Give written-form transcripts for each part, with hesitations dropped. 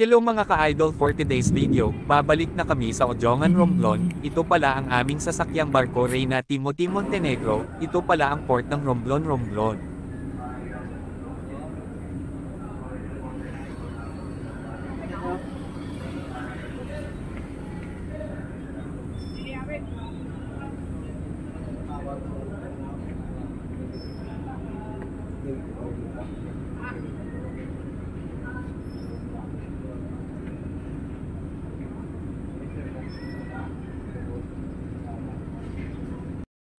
Hello mga ka-idol, for today's video, babalik na kami sa Ojongan Romblon. Ito pala ang aming sasakyang barko Reyna Timothy Montenegro. Ito pala ang port ng Romblon Romblon.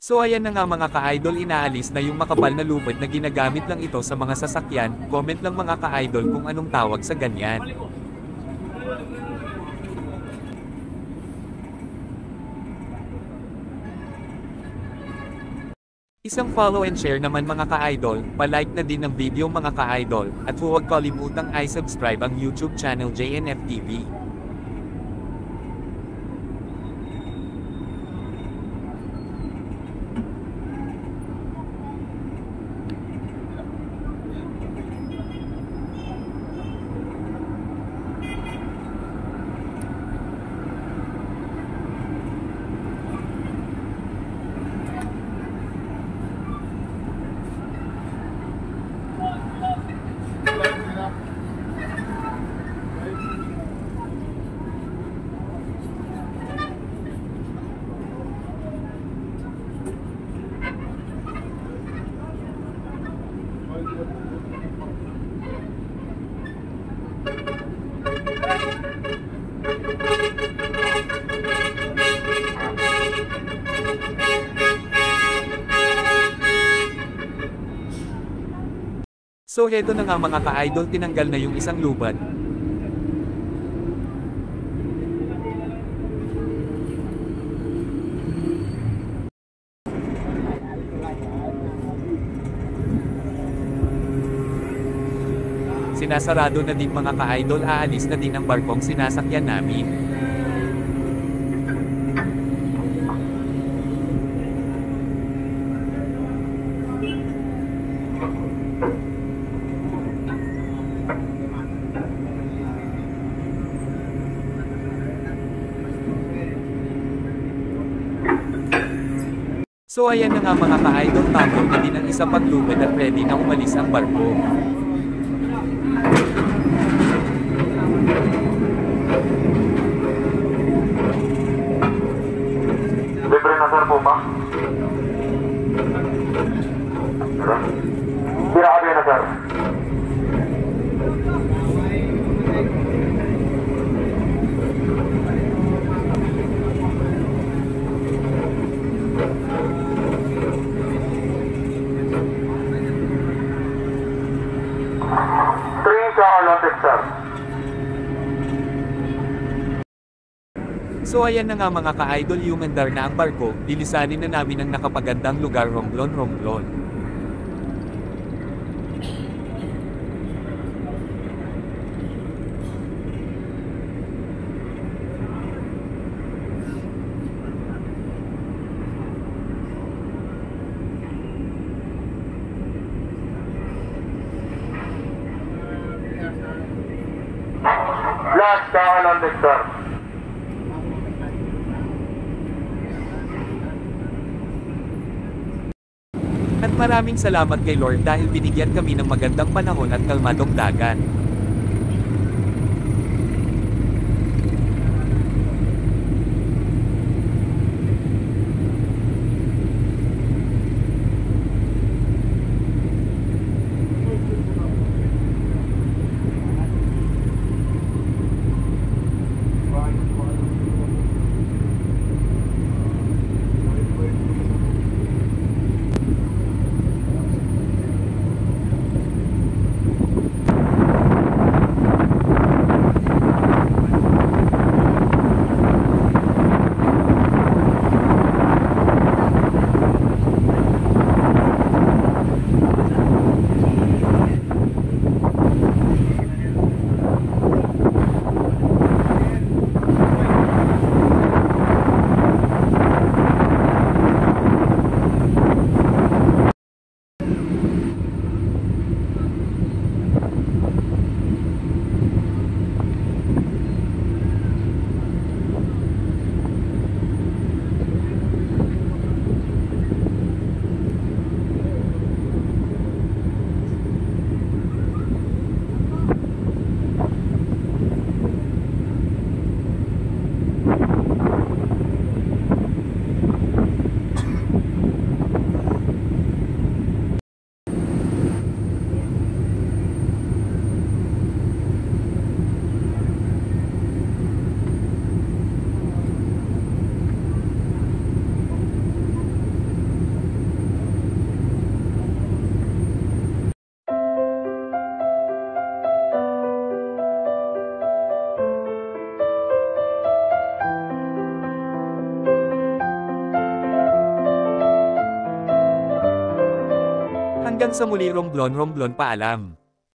So ayan na nga mga ka-idol, inaalis na yung makapal na lubid na ginagamit lang ito sa mga sasakyan. Comment lang mga ka-idol kung anong tawag sa ganyan. Isang follow and share naman mga ka-idol, palike na din ng video mga ka-idol, at huwag kalimutang i-subscribe ang YouTube channel JNF TV. So heto na nga mga ka-idol, tinanggal na yung isang lubad. Sinasarado na din mga ka-idol, aalis na din ang barkong sinasakyan namin. So ayan na nga mga ka-idol, tampo na din ang isa pang lubid at ready na umalis ang barko. Libre na sir po ba? Sira na sir. So ayan na nga mga ka-idol, umandar na ang barko, lilisanin na namin ang nakapagandang lugar Romblon Romblon. Last call on this sir. At maraming salamat kay Lord dahil binigyan kami ng magandang panahon at kalmadong dagat. Hanggang sa muli Romblon paalam.